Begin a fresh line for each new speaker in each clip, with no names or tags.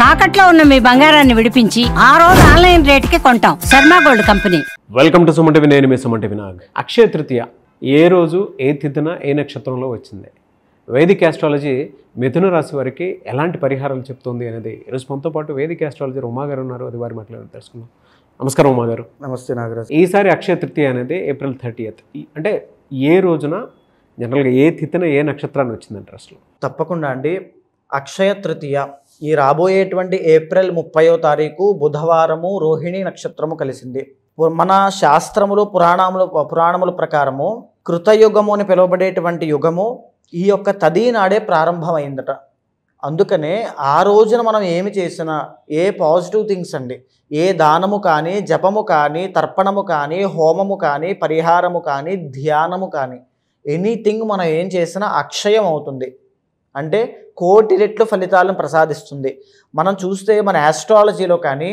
తాకట్లో ఉన్న మీ బంగారాన్ని విడిపించి ఆ రోజు ఆన్లైన్ రేటుకి కొంటాం. Sharma gold company.
Welcome to Suman TV. నేను మీ సుమన్ టీవీ నాగ్. అక్షయ తృతీయ ఏ రోజు, ఏ తిథిన, ఏ నక్షత్రంలో వచ్చింది? వేదిక్ ఆస్ట్రాలజీ మిథున రాశి వారికి ఎలాంటి పరిహారాలు చెప్తుంది అనేది ఈరోజు మనతో పాటు వేదిక్ ఆస్ట్రాలజీ ఉమా గారు ఉన్నారు. అది వారి మాట్లాడి తెలుసుకుందాం. నమస్కారం ఉమా గారు.
నమస్తే నాగరాజ్.
ఈసారి అక్షయ తృతీయ అనేది April 30th. అంటే ఏ రోజున, జనరల్గా ఏ తిథిన, ఏ నక్షత్రాన్ని వచ్చిందంటారు అసలు?
తప్పకుండా అండి. అక్షయ తృతీయ ఈ రాబోయేటువంటి April 30వ తారీఖు బుధవారము రోహిణి నక్షత్రము కలిసింది. మన శాస్త్రములు పురాణముల ప్రకారము కృతయుగము అని పిలువబడేటువంటి యుగము ఈ యొక్క తది నాడే ప్రారంభమైందట. అందుకనే ఆ రోజున మనం ఏమి చేసినా, ఏ పాజిటివ్ థింగ్స్ అండి, ఏ దానము కానీ, జపము కానీ, తర్పణము కానీ, హోమము కానీ, పరిహారము కానీ, ధ్యానము కానీ, ఎనీథింగ్ మనం ఏం చేసినా అక్షయం అవుతుంది. అంటే కోటి రెట్లు ఫలితాలను ప్రసాదిస్తుంది. మనం చూస్తే మన ఆస్ట్రాలజీలో కానీ,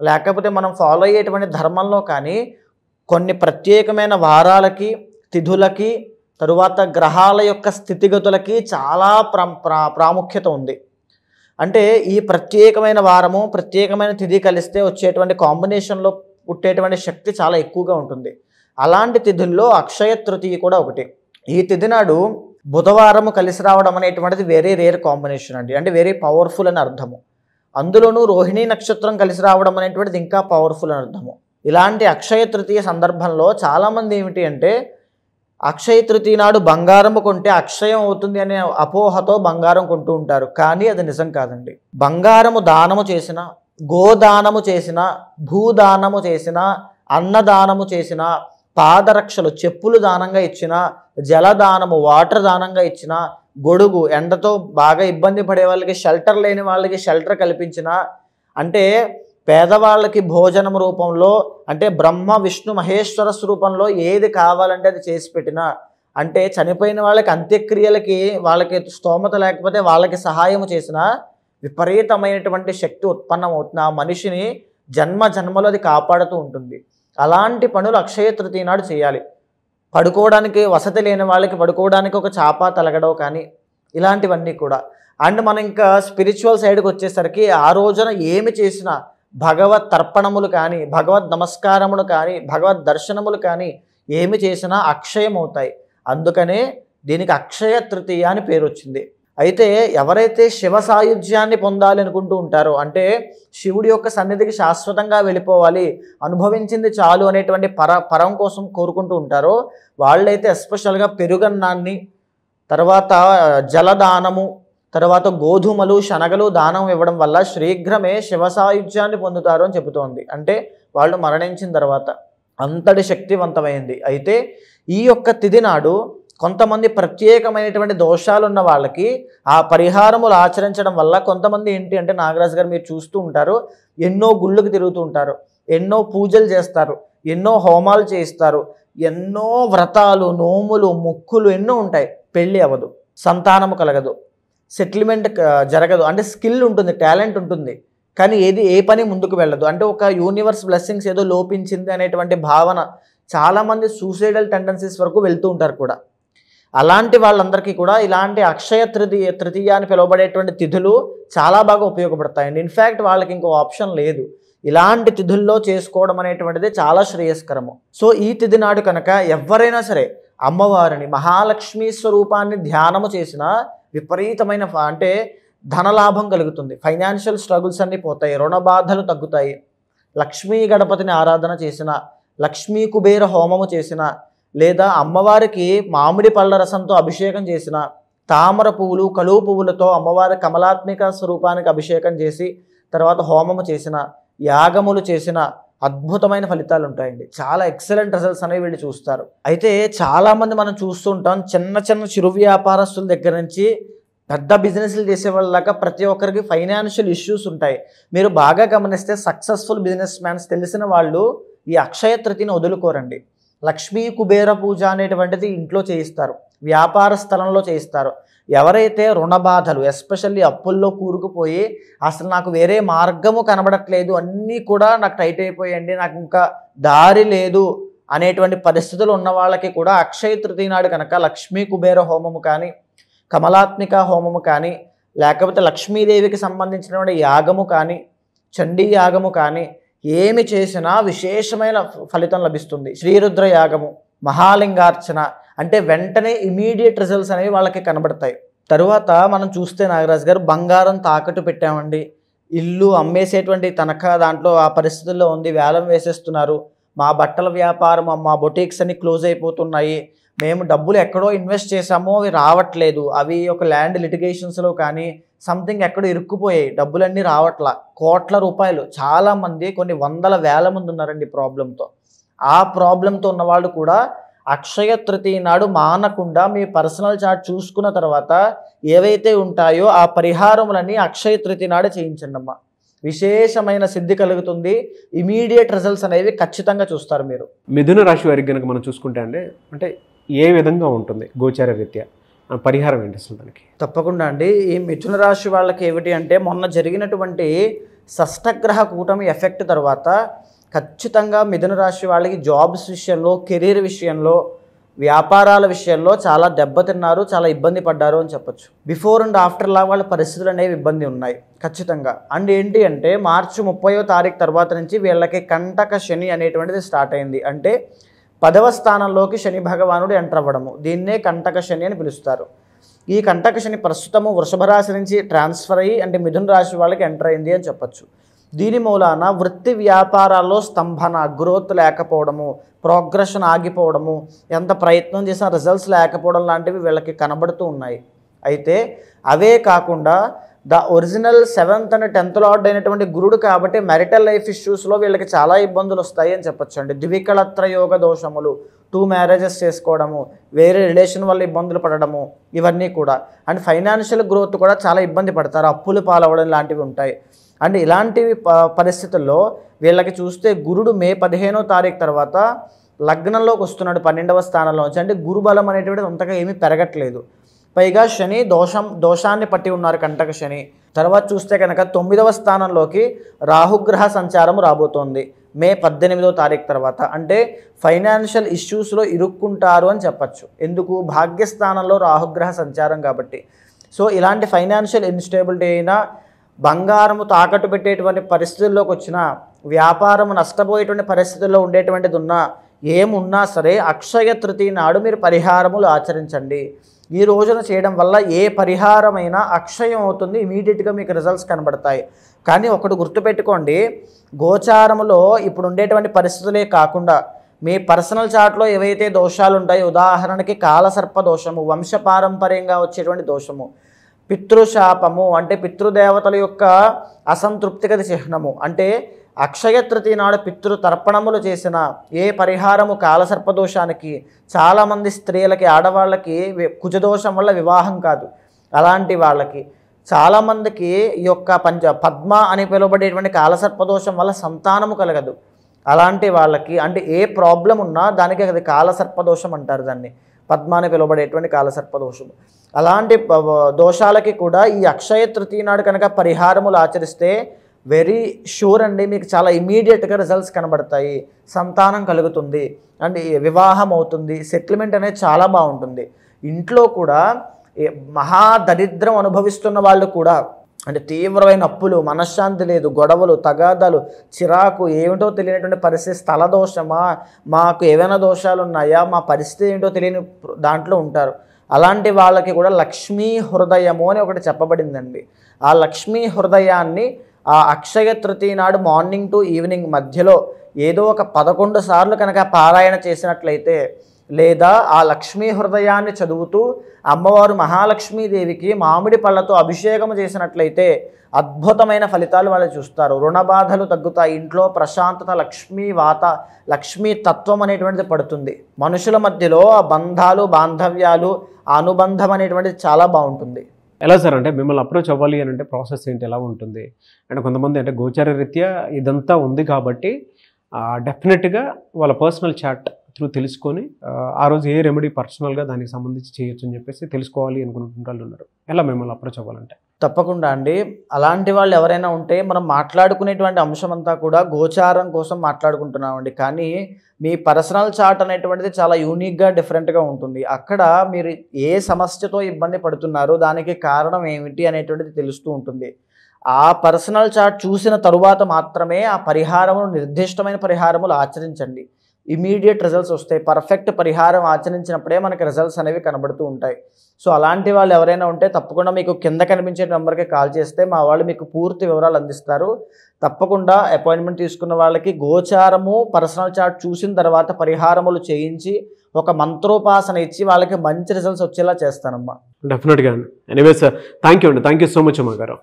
లేకపోతే మనం ఫాలో అయ్యేటువంటి ధర్మంలో కానీ కొన్ని ప్రత్యేకమైన వారాలకి, తిథులకి, తరువాత గ్రహాల యొక్క స్థితిగతులకి చాలా ప్రాముఖ్యత ఉంది. అంటే ఈ ప్రత్యేకమైన వారము, ప్రత్యేకమైన తిథి కలిస్తే వచ్చేటువంటి కాంబినేషన్లో పుట్టేటువంటి శక్తి చాలా ఎక్కువగా ఉంటుంది. అలాంటి తిథుల్లో అక్షయ తృతీయ కూడా ఒకటి. ఈ తిథి నాడు బుధవారము కలిసి రావడం అనేటువంటిది వెరీ రేర్ కాంబినేషన్ అండి. అంటే వెరీ పవర్ఫుల్ అని అర్థము. అందులోనూ రోహిణీ నక్షత్రం కలిసి రావడం అనేటువంటిది ఇంకా పవర్ఫుల్ అని అర్థము. ఇలాంటి అక్షయ తృతీయ సందర్భంలో చాలామంది ఏమిటి అంటే, అక్షయ తృతీయ నాడు బంగారము కొంటే అక్షయం అవుతుంది అనే అపోహతో బంగారం కొంటూ ఉంటారు. కానీ అది నిజం కాదండి. బంగారము దానము చేసిన, గోదానము చేసిన, భూదానము చేసిన, అన్నదానము చేసిన, పాదరక్షలు చెప్పులు దానంగా ఇచ్చిన, జలదానము వాటర్ దానంగా ఇచ్చిన, గొడుగు ఎండతో బాగా ఇబ్బంది పడే వాళ్ళకి, షెల్టర్ లేని వాళ్ళకి షెల్టర్ కల్పించిన, అంటే పేదవాళ్ళకి భోజనం రూపంలో, అంటే బ్రహ్మ విష్ణు మహేశ్వర స్వరూపంలో ఏది కావాలంటే అది చేసి పెట్టిన, అంటే చనిపోయిన వాళ్ళకి అంత్యక్రియలకి వాళ్ళకి స్తోమత లేకపోతే వాళ్ళకి సహాయం చేసిన విపరీతమైనటువంటి శక్తి ఉత్పన్నం అవుతుంది. ఆ మనిషిని జన్మలో అది కాపాడుతూ ఉంటుంది. అలాంటి పనులు అక్షయ తృతీయ నాడు చేయాలి. పడుకోవడానికి వసతి లేని వాళ్ళకి పడుకోవడానికి ఒక చాప తలగడో కానీ, ఇలాంటివన్నీ కూడా. అండ్ మనం ఇంకా స్పిరిచువల్ సైడ్కి వచ్చేసరికి ఆ రోజున ఏమి చేసినా భగవత్ తర్పణములు కానీ, భగవద్ నమస్కారములు కానీ, భగవద్ దర్శనములు కానీ ఏమి చేసినా అక్షయం అవుతాయి. అందుకనే దీనికి అక్షయ తృతీయ అని పేరు వచ్చింది. అయితే ఎవరైతే శివ సాయుధ్యాన్ని పొందాలి అనుకుంటూ ఉంటారో, అంటే శివుడి యొక్క సన్నిధికి శాశ్వతంగా వెళ్ళిపోవాలి, అనుభవించింది చాలు అనేటువంటి పరం కోసం కోరుకుంటూ ఉంటారో వాళ్ళైతే ఎస్పెషల్గా పెరుగన్నాన్ని, తర్వాత జలదానము, తర్వాత గోధుమలు, శనగలు దానం ఇవ్వడం వల్ల శీఘ్రమే శివ సాయుధ్యాన్ని పొందుతారు అని చెబుతోంది. అంటే వాళ్ళు మరణించిన తర్వాత అంతటి శక్తివంతమైంది. అయితే ఈ యొక్క తిథి నాడు కొంతమంది ప్రత్యేకమైనటువంటి దోషాలు ఉన్న వాళ్ళకి ఆ పరిహారములు ఆచరించడం వల్ల కొంతమంది ఏంటి అంటే, నాగరాజు గారు మీరు చూస్తూ ఉంటారు, ఎన్నో గుళ్ళకు తిరుగుతూ ఉంటారు, ఎన్నో పూజలు చేస్తారు, ఎన్నో హోమాలు చేయిస్తారు, ఎన్నో వ్రతాలు, నోములు, మొక్కులు ఎన్నో ఉంటాయి. పెళ్ళి అవ్వదు, సంతానము కలగదు, సెటిల్మెంట్ జరగదు. అంటే స్కిల్ ఉంటుంది, టాలెంట్ ఉంటుంది, కానీ ఏ పని ముందుకు వెళ్ళదు. అంటే ఒక యూనివర్స్ బ్లెస్సింగ్స్ ఏదో లోపించింది అనేటువంటి భావన. చాలామంది సూసైడల్ టెండెన్సీస్ వరకు వెళ్తూ ఉంటారు కూడా. అలాంటి వాళ్ళందరికీ కూడా ఇలాంటి అక్షయ తృతీయ అని పిలువబడేటువంటి తిథులు చాలా బాగా ఉపయోగపడతాయండి. ఇన్ఫ్యాక్ట్ వాళ్ళకి ఇంకో ఆప్షన్ లేదు. ఇలాంటి తిథుల్లో చేసుకోవడం అనేటువంటిది చాలా శ్రేయస్కరము. సో ఈ తిథి నాడు కనుక ఎవరైనా సరే అమ్మవారిని, మహాలక్ష్మి స్వరూపాన్ని ధ్యానము చేసినా విపరీతమైన అంటే ధనలాభం కలుగుతుంది. ఫైనాన్షియల్ స్ట్రగుల్స్ అన్నీ పోతాయి, రుణ బాధలు తగ్గుతాయి. లక్ష్మీ గణపతిని ఆరాధన చేసిన, లక్ష్మీ కుబేర హోమము చేసిన, లేదా అమ్మవారికి మామిడి పళ్ళ రసంతో అభిషేకం చేసిన, తామర పువ్వులు, కలువ పువ్వులతో అమ్మవారి కమలాత్మిక స్వరూపానికి అభిషేకం చేసి తర్వాత హోమము చేసిన, యాగములు చేసిన అద్భుతమైన ఫలితాలు ఉంటాయండి. చాలా ఎక్సలెంట్ రిజల్ట్స్ అనేవి వీళ్ళు చూస్తారు. అయితే చాలామంది మనం చూస్తుంటాం, చిన్న చిరు వ్యాపారస్తుల దగ్గర నుంచి పెద్ద బిజినెస్లు చేసే వాళ్ళలాగా ప్రతి ఒక్కరికి ఫైనాన్షియల్ ఇష్యూస్ ఉంటాయి. మీరు బాగా గమనిస్తే సక్సెస్ఫుల్ బిజినెస్ మ్యాన్స్ తెలిసిన వాళ్ళు ఈ అక్షయ తృతీయని వదులుకోరండి. లక్ష్మీ కుబేర పూజ అనేటువంటిది ఇంట్లో చేయిస్తారు, వ్యాపార స్థలంలో చేయిస్తారు. ఎవరైతే రుణ బాధలు, ఎస్పెషల్లీ అప్పుల్లో కూరుకుపోయి అసలు నాకు వేరే మార్గము కనబడట్లేదు, అన్నీ కూడా నాకు టైట్ అయిపోయండి, నాకు ఇంకా దారి లేదు అనేటువంటి పరిస్థితులు ఉన్న వాళ్ళకి కూడా అక్షయ తృతీయ నాడు కనుక లక్ష్మీ కుబేర హోమము కానీ, కమలాత్మిక హోమము కానీ, లేకపోతే లక్ష్మీదేవికి సంబంధించినటువంటి యాగము కానీ, చండీ యాగము కానీ ఏమి చేసినా విశేషమైన ఫలితం లభిస్తుంది. శ్రీరుద్ర యాగము, మహాలింగార్చన అంటే వెంటనే ఇమీడియట్ రిజల్ట్స్ అనేవి వాళ్ళకి కనబడతాయి. తరువాత మనం చూస్తే నాగరాజు గారు, బంగారం తాకట్టు పెట్టామండి, ఇల్లు అమ్మేసేటువంటి తనఖా దాంట్లో ఆ పరిస్థితుల్లో ఉంది, వేలం వేసేస్తున్నారు, మా బట్టల వ్యాపారం, మా బొటీక్స్ అన్ని క్లోజ్ అయిపోతున్నాయి, మేము డబ్బులు ఎక్కడో ఇన్వెస్ట్ చేసామో అవి రావట్లేదు, అవి ఒక ల్యాండ్ లిటిగేషన్స్లో కానీ సంథింగ్ ఎక్కడో ఇరుక్కుపోయాయి, డబ్బులన్నీ రావట్లా, కోట్ల రూపాయలు, చాలామంది కొన్ని వందల వేల మంది ఉన్నారండి ప్రాబ్లంతో. ఆ ప్రాబ్లంతో ఉన్నవాళ్ళు కూడా అక్షయ తృతీయ నాడు మానకుండా మీ పర్సనల్ చార్ట్ చూసుకున్న తర్వాత ఏవైతే ఉంటాయో ఆ పరిహారములన్నీ అక్షయ తృతీయ నాడు చేయించండి అమ్మా. విశేషమైన సిద్ధి కలుగుతుంది, ఇమీడియట్ రిజల్ట్స్ అనేవి ఖచ్చితంగా చూస్తారు మీరు.
మిథున రాశి వారికి కనుక మనం చూసుకుంటే అంటే ఏ విధంగా ఉంటుంది గోచార రీత్యా, పరిహారం ఏంటి అసలు దానికి?
తప్పకుండా అండి. ఈ మిథున రాశి వాళ్ళకి ఏమిటి అంటే, మొన్న జరిగినటువంటి షష్టగ్రహ కూటమి ఎఫెక్ట్ తర్వాత ఖచ్చితంగా మిథున రాశి వాళ్ళకి జాబ్స్ విషయంలో, కెరీర్ విషయంలో, వ్యాపారాల విషయంలో చాలా దెబ్బతిన్నారు, చాలా ఇబ్బంది పడ్డారు అని చెప్పొచ్చు. బిఫోర్ అండ్ ఆఫ్టర్ లా వాళ్ళ పరిస్థితులు అనేవి ఇబ్బంది ఉన్నాయి ఖచ్చితంగా. అండ్ ఏంటి అంటే, మార్చి 30వ తారీఖు తర్వాత నుంచి వీళ్ళకి కంటక శని అనేటువంటిది స్టార్ట్ అయింది. అంటే 10వ స్థానంలోకి శని భగవానుడు ఎంటర్ అవ్వడము, దీన్నే కంటక శని అని పిలుస్తారు. ఈ కంటక శని ప్రస్తుతము వృషభ రాశి నుంచి ట్రాన్స్ఫర్ అయ్యి అంటే మిథున రాశి వాళ్ళకి ఎంటర్ అయింది అని చెప్పచ్చు. దీని మూలాన వృత్తి వ్యాపారాల్లో స్తంభన, గ్రోత్ లేకపోవడము, ప్రోగ్రెషన్ ఆగిపోవడము, ఎంత ప్రయత్నం చేసినా రిజల్ట్స్ లేకపోవడం లాంటివి వీళ్ళకి కనబడుతూ ఉన్నాయి. అయితే అవే కాకుండా the original 7th and 10th lord అయినటువంటి గురుడు కాబట్టి మ్యారిటల్ లైఫ్ ఇష్యూస్లో వీళ్ళకి చాలా ఇబ్బందులు వస్తాయి అని చెప్పొచ్చు అండి. ద్వికళత్ర యోగ దోషములు, 2 మ్యారేజెస్ చేసుకోవడము, వేరే రిలేషన్ వల్ల ఇబ్బందులు పడడము, ఇవన్నీ కూడా. అండ్ ఫైనాన్షియల్ గ్రోత్ కూడా చాలా ఇబ్బంది పడతారు, అప్పులు పాలవడం లాంటివి ఉంటాయి. అండ్ ఇలాంటివి పరిస్థితుల్లో వీళ్ళకి చూస్తే గురుడు మే 15వ తారీఖు తర్వాత లగ్నంలోకి వస్తున్నాడు 12వ స్థానంలో నుంచి. అంటే గురుబలం అనేటువంటిది అంతగా ఏమీ పెరగట్లేదు. పైగా శని దోషాన్ని పట్టి ఉన్నారు కంటక శని. తర్వాత చూస్తే కనుక 9వ స్థానంలోకి రాహుగ్రహ సంచారం రాబోతోంది మే 18వ తారీఖు తర్వాత. అంటే ఫైనాన్షియల్ ఇష్యూస్లో ఇరుక్కుంటారు అని చెప్పచ్చు. ఎందుకు? భాగ్యస్థానంలో రాహుగ్రహ సంచారం కాబట్టి. సో ఇలాంటి ఫైనాన్షియల్ ఇన్స్టేబిలిటీ అయినా, బంగారము తాకట్టు పెట్టేటువంటి పరిస్థితుల్లోకి వచ్చినా, వ్యాపారం నష్టపోయేటువంటి పరిస్థితుల్లో ఉండేటువంటిది ఉన్నా, ఏమున్నా సరే అక్షయ తృతీయ నాడు మీరు పరిహారములు ఆచరించండి. ఈ రోజున చేయడం వల్ల ఏ పరిహారమైనా అక్షయం అవుతుంది, ఇమీడియట్గా మీకు రిజల్ట్స్ కనబడతాయి. కానీ ఒకటి గుర్తుపెట్టుకోండి, గోచారములో ఇప్పుడు ఉండేటువంటి పరిస్థితులే కాకుండా మీ పర్సనల్ చార్ట్లో ఏవైతే దోషాలు ఉంటాయో, ఉదాహరణకి కాలసర్ప దోషము, వంశపారంపర్యంగా వచ్చేటువంటి దోషము, పితృశాపము అంటే పితృదేవతల యొక్క అసంతృప్తిగత చిహ్నము, అంటే అక్షయ తృతీయ నాడు పితృతర్పణములు చేసిన ఏ పరిహారము కాలసర్పదోషానికి, చాలామంది స్త్రీలకి, ఆడవాళ్ళకి కుజదోషం వల్ల వివాహం కాదు, అలాంటి వాళ్ళకి చాలామందికి ఈ యొక్క పద్మ అని పిలువబడేటువంటి కాలసర్పదోషం వల్ల సంతానము కలగదు. అలాంటి వాళ్ళకి అంటే ఏ ప్రాబ్లం ఉన్నా దానికి అది కాలసర్పదోషం అంటారు, దాన్ని పద్మ అని పిలువబడేటువంటి కాలసర్పదోషము. అలాంటి దోషాలకి కూడా ఈ అక్షయ తృతీయ నాడు కనుక పరిహారములు ఆచరిస్తే వెరీ షూర్ అండి, మీకు చాలా ఇమీడియట్గా రిజల్ట్స్ కనబడతాయి, సంతానం కలుగుతుంది, అండ్ వివాహం అవుతుంది, సెటిల్మెంట్ అనేది చాలా బాగుంటుంది. ఇంట్లో కూడా మహాదరిద్రం అనుభవిస్తున్న వాళ్ళు కూడా, అంటే తీవ్రమైన అప్పులు, మనశ్శాంతి లేదు, గొడవలు, తగాదాలు, చిరాకు, ఏమిటో తెలియనటువంటి పరిస్థితి, స్థల దోషమా, మాకు ఏవైనా దోషాలు ఉన్నాయా, మా పరిస్థితి ఏంటో తెలియని దాంట్లో ఉంటారు. అలాంటి వాళ్ళకి కూడా లక్ష్మీ హృదయము అని ఒకటి చెప్పబడిందండి. ఆ లక్ష్మీ హృదయాన్ని ఆ అక్షయ తృతీయ నాడు మార్నింగ్ టు ఈవినింగ్ మధ్యలో ఏదో ఒక 11 సార్లు కనుక పారాయణ చేసినట్లయితే, లేదా ఆ లక్ష్మీ హృదయాన్ని చదువుతూ అమ్మవారు మహాలక్ష్మీదేవికి మామిడి పళ్ళతో అభిషేకం చేసినట్లయితే అద్భుతమైన ఫలితాలు వాళ్ళు చూస్తారు. రుణ బాధలు తగ్గుతాయి, ఇంట్లో ప్రశాంతత, లక్ష్మీ తత్వం అనేటువంటిది పడుతుంది. మనుషుల మధ్యలో ఆ బంధాలు, బాంధవ్యాలు, ఆ అనుబంధం అనేటువంటిది చాలా బాగుంటుంది.
ఎలా సార్ అంటే మిమ్మల్ని అప్రోచ్ అవ్వాలి అని అంటే ప్రాసెస్ ఏంటి, ఎలా ఉంటుంది? అంటే కొంతమంది అంటే గోచార రీత్యా ఇదంతా ఉంది కాబట్టి డెఫినెట్గా వాళ్ళ పర్సనల్ చార్ట్ త్రూ తెలుసుకొని ఆ రోజు ఏ రెమెడీ పర్సనల్గా దానికి సంబంధించి చేయొచ్చు అని చెప్పేసి తెలుసుకోవాలి అనుకున్న వాళ్ళు ఉన్నారు. ఎలా మిమ్మల్ని అప్రోచ్ అవ్వాలంటే?
తప్పకుండా అండి. అలాంటి వాళ్ళు ఎవరైనా ఉంటే మనం మాట్లాడుకునేటువంటి అంశం అంతా కూడా గోచారం కోసం మాట్లాడుకుంటున్నామండి. కానీ మీ పర్సనల్ చార్ట్ అనేటువంటిది చాలా యూనిక్గా డిఫరెంట్గా ఉంటుంది. అక్కడ మీరు ఏ సమస్యతో ఇబ్బంది పడుతున్నారో దానికి కారణం ఏమిటి అనేటువంటిది తెలుస్తూ ఉంటుంది. ఆ పర్సనల్ చార్ట్ చూసిన తరువాత మాత్రమే ఆ పరిహారములు, నిర్దిష్టమైన పరిహారములు ఆచరించండి. ఇమీడియట్ రిజల్ట్స్ వస్తాయి. పర్ఫెక్ట్ పరిహారం ఆచరించినప్పుడే మనకి రిజల్ట్స్ అనేవి కనబడుతూ ఉంటాయి. సో అలాంటి వాళ్ళు ఎవరైనా ఉంటే తప్పకుండా మీకు కింద కనిపించే నెంబర్కి కాల్ చేస్తే మా వాళ్ళు మీకు పూర్తి వివరాలు అందిస్తారు. తప్పకుండా అపాయింట్మెంట్ తీసుకున్న వాళ్ళకి గోచారము, పర్సనల్ చార్ట్ చూసిన తర్వాత పరిహారములు చేయించి ఒక మంత్రోపాసన ఇచ్చి వాళ్ళకి మంచి రిజల్ట్స్ వచ్చేలా చేస్తానమ్మా.
డెఫినెట్గా అండి. ఎనీవేస్ థ్యాంక్ యూ అండి. థ్యాంక్ యూ సో మచ్ అమ్మ గారు.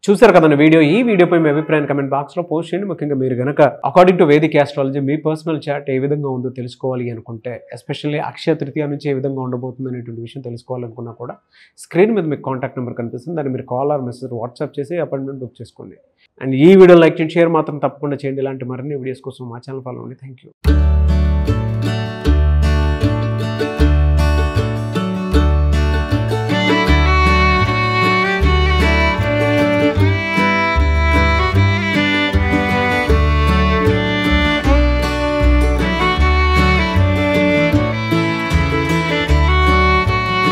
చూసారు కదండి వీడియో. ఈ వీడియోపై మీ అభిప్రాయాన్ని కమెంట్ బాక్స్లో పోస్ట్ చేయండి. ముఖ్యంగా మీరు కనుక అకార్డింగ్ టు వేదిక్ ఆస్ట్రాలజీ మీ పర్సనల్ చార్ట్ ఏ విధంగా ఉందో తెలుసుకోవాలి అనుకుంటే, ఎస్పెషల్లీ అక్షయ తృతీయ నుంచి ఏ విధంగా ఉండబోతుంది అనేటువంటి విషయం తెలుసుకోవాలనుకున్నా కూడా స్క్రీన్ మీద మీకు కాంటాక్ట్ నెంబర్ కనిపిస్తుంది. దాన్ని మీరు కాల్ ఆర్ మెసేజ్ వాట్సాప్ చేసి అపాయింట్మెంట్ బుక్ చేసుకోండి. అండ్ ఈ వీడియో లైక్ చేయండి, షేర్ మాత్రం తప్పకుండా చేయండి. ఇలాంటి మరిన్ని వీడియోస్ కోసం మా ఛానల్ ఫాలో అవ్వండి. Thank you.